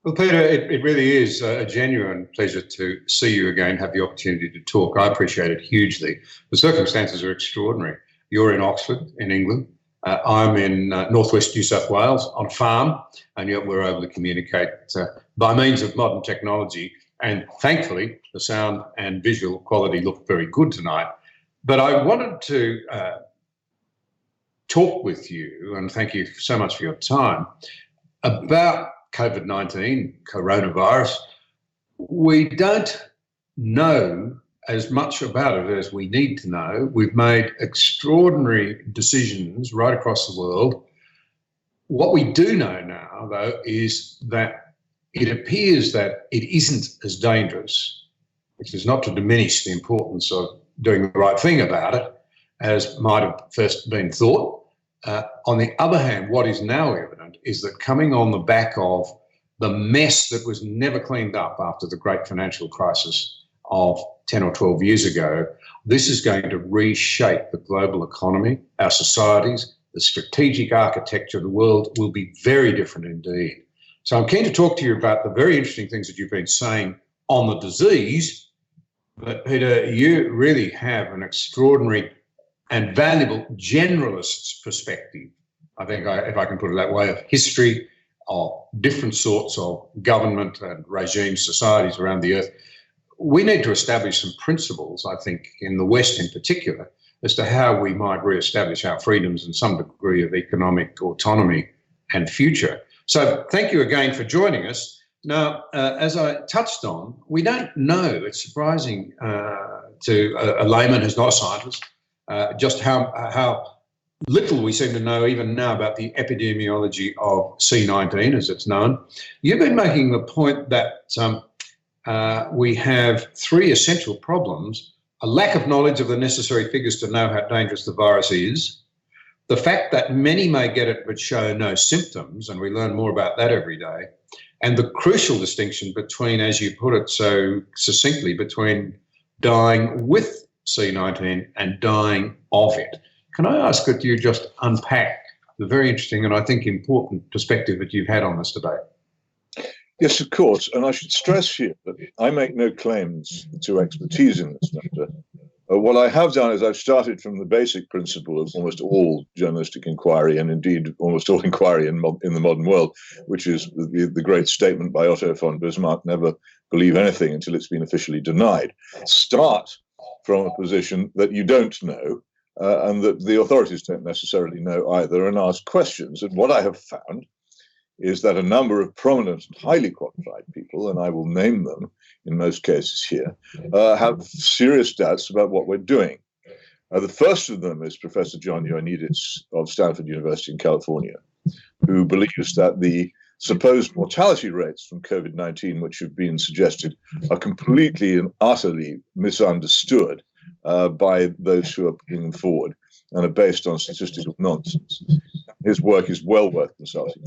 Well, Peter, it really is a genuine pleasure to see you again, have the opportunity to talk. I appreciate it hugely. The circumstances are extraordinary. You're in Oxford, in England. I'm in northwest New South Wales on a farm, and yet we're able to communicate by means of modern technology. And thankfully, the sound and visual quality look very good tonight. But I wanted to talk with you, and thank you so much for your time, about COVID-19, coronavirus. We don't know as much about it as we need to know. We've made extraordinary decisions right across the world. What we do know now, though, is that it appears that it isn't as dangerous, which is not to diminish the importance of doing the right thing about it, as might have first been thought. On the other hand, what is now evident is that coming on the back of the mess that was never cleaned up after the great financial crisis of 10 or 12 years ago, this is going to reshape the global economy, our societies, the strategic architecture of the world will be very different indeed. So I'm keen to talk to you about the very interesting things that you've been saying on the disease. But Peter, you really have an extraordinary and valuable generalist's perspective, I think, if I can put it that way, of history, of different sorts of government and regime societies around the earth. We need to establish some principles, I think, in the West in particular, as to how we might re-establish our freedoms and some degree of economic autonomy and future. So thank you again for joining us. Now, as I touched on, we don't know, it's surprising to a layman who's not a scientist, just how little we seem to know even now about the epidemiology of C19, as it's known. You've been making the point that we have three essential problems: a lack of knowledge of the necessary figures to know how dangerous the virus is, the fact that many may get it but show no symptoms, and we learn more about that every day, and the crucial distinction between, as you put it so succinctly, between dying with C19 and dying of it. Can I ask that you just unpack the very interesting and I think important perspective that you've had on this debate? Yes, of course. And I should stress here that I make no claims to expertise in this matter. What I have done is I've started from the basic principle of almost all journalistic inquiry, and indeed almost all inquiry in the modern world, which is the great statement by Otto von Bismarck, never believe anything until it's been officially denied. Start from a position that you don't know, and that the authorities don't necessarily know either, and ask questions. And what I have found is that a number of prominent and highly qualified people, and I will name them in most cases here, have serious doubts about what we're doing. The first of them is Professor John Ioannidis of Stanford University in California, who believes that the supposed mortality rates from COVID-19, which have been suggested, are completely and utterly misunderstood by those who are putting them forward and are based on statistical nonsense. His work is well worth consulting.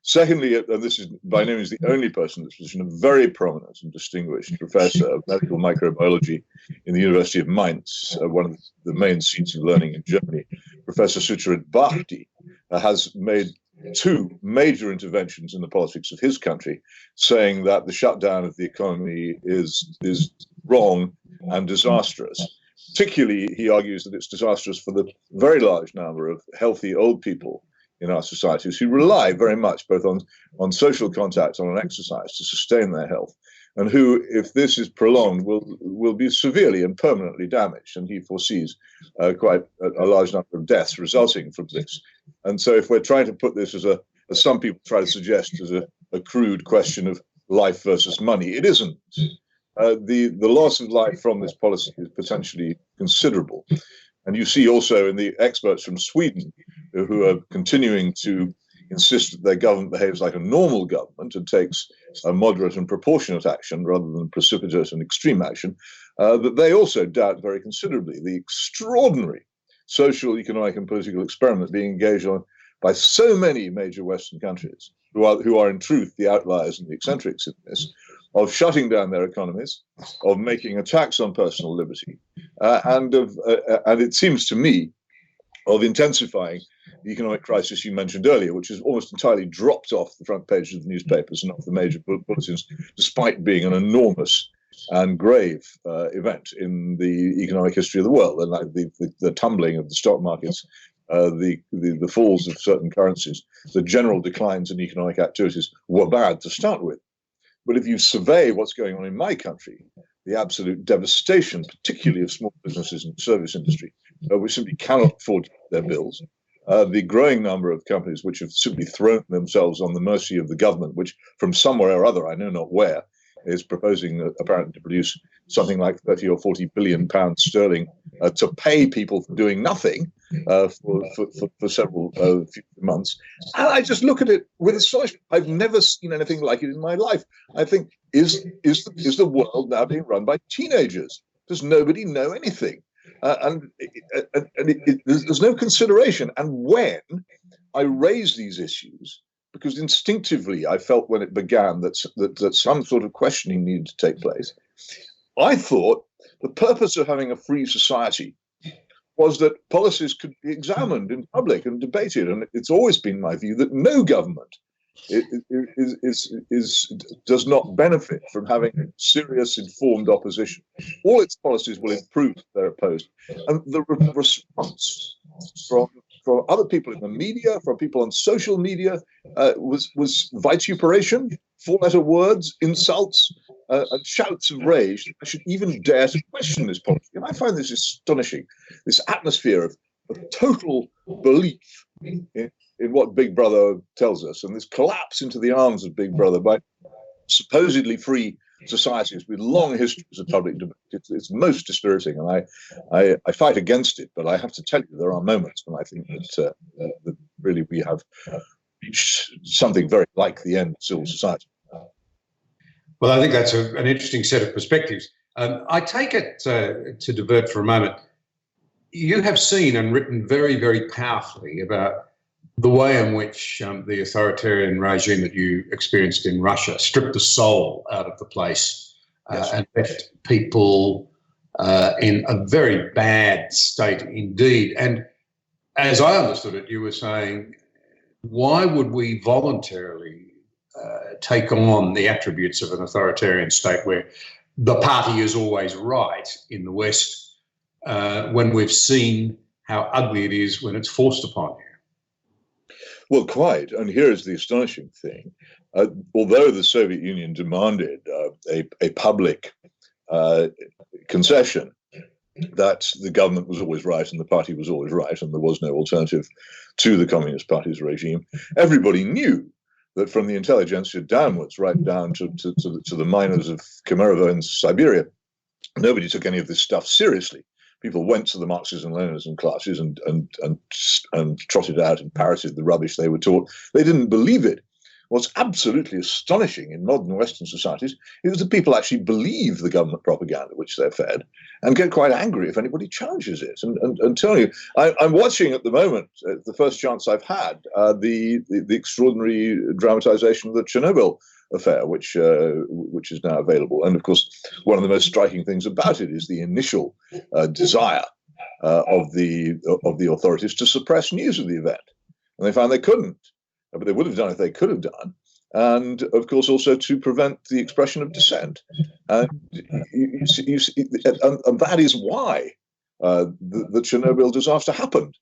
Secondly, and this is by no means the only person in this position, a very prominent and distinguished professor of medical microbiology in the University of Mainz, one of the main seats of learning in Germany, Professor Sucharit Bhakdi, has made two major interventions in the politics of his country, saying that the shutdown of the economy is wrong and disastrous. Particularly, he argues that it's disastrous for the very large number of healthy old people in our societies who rely very much both on social contact and on exercise to sustain their health, and who, if this is prolonged, will be severely and permanently damaged. And he foresees quite a large number of deaths resulting from this. And so if we're trying to put this as some people try to suggest, as a crude question of life versus money, it isn't. The loss of life from this policy is potentially considerable. And you see also in the experts from Sweden who are continuing to insist that their government behaves like a normal government and takes a moderate and proportionate action rather than precipitate and extreme action, that they also doubt very considerably the extraordinary social, economic, and political experiment being engaged on by so many major Western countries, who are in truth the outliers and the eccentrics in this, of shutting down their economies, of making attacks on personal liberty, and it seems to me, of intensifying the economic crisis you mentioned earlier, which has almost entirely dropped off the front pages of the newspapers and off the major bulletins, despite being an enormous and grave event in the economic history of the world, and like the tumbling of the stock markets, the falls of certain currencies, the general declines in economic activities were bad to start with. But if you survey what's going on in my country, the absolute devastation, particularly of small businesses and the service industry, which simply cannot afford to pay their bills, the growing number of companies which have simply thrown themselves on the mercy of the government, which from somewhere or other, I know not where, is proposing apparently to produce something like 30 or 40 billion pounds sterling to pay people for doing nothing for several few months. And I just look at it with astonishment. I've never seen anything like it in my life. I think, is the world now being run by teenagers? Does nobody know anything? There's no consideration. And when I raise these issues, because instinctively I felt when it began that some sort of questioning needed to take place, I thought the purpose of having a free society was that policies could be examined in public and debated. And it's always been my view that no government does not benefit from having serious, informed opposition. All its policies will improve if they're opposed. And the response from other people in the media, from people on social media, was vituperation, four-letter words, insults, and shouts of rage. I should even dare to question this policy. And I find this astonishing, this atmosphere of total belief in what Big Brother tells us, and this collapse into the arms of Big Brother by supposedly free societies with long histories of public debate. It's most dispiriting, and I fight against it. But I have to tell you, there are moments when I think that really we have reached something very like the end of civil society. Well, I think that's an interesting set of perspectives. I take it, to divert for a moment, you have seen and written very, very powerfully about the way in which the authoritarian regime that you experienced in Russia stripped the soul out of the place, Yes. And left people in a very bad state indeed. And as I understood it, you were saying, why would we voluntarily take on the attributes of an authoritarian state where the party is always right in the West, when we've seen how ugly it is when it's forced upon you? Well, quite. And here is the astonishing thing. Although the Soviet Union demanded a public concession that the government was always right and the party was always right and there was no alternative to the Communist Party's regime, everybody knew that from the intelligentsia downwards, right down to the miners of Kemerovo in Siberia, nobody took any of this stuff seriously. People went to the Marxists and Leninism classes and trotted out and parroted the rubbish they were taught. They didn't believe it. What's absolutely astonishing in modern Western societies is that people actually believe the government propaganda which they're fed and get quite angry if anybody challenges it. And tell you, I'm watching at the moment, the first chance I've had, the extraordinary dramatization of the Chernobyl affair, which is now available. And of course, one of the most striking things about it is the initial desire of the authorities to suppress news of the event, and they found they couldn't, but they would have done if they could have done. And of course, also to prevent the expression of dissent. And you see, and that is why the Chernobyl disaster happened.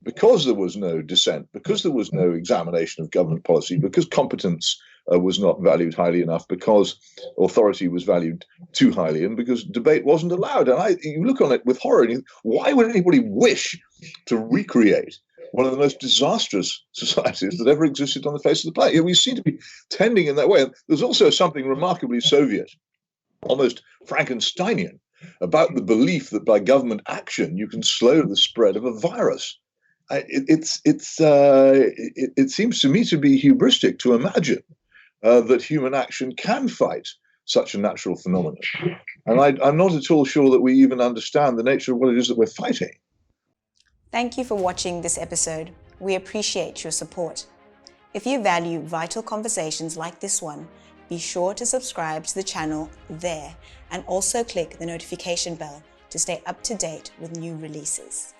Because there was no dissent, because there was no examination of government policy, because competence was not valued highly enough, because authority was valued too highly, and because debate wasn't allowed. And you look on it with horror, and you think, why would anybody wish to recreate one of the most disastrous societies that ever existed on the face of the planet? We seem to be tending in that way. And there's also something remarkably Soviet, almost Frankensteinian, about the belief that by government action you can slow the spread of a virus. It seems to me to be hubristic to imagine that human action can fight such a natural phenomenon. And I'm not at all sure that we even understand the nature of what it is that we're fighting. Thank you for watching this episode. We appreciate your support. If you value vital conversations like this one, be sure to subscribe to the channel there and also click the notification bell to stay up to date with new releases.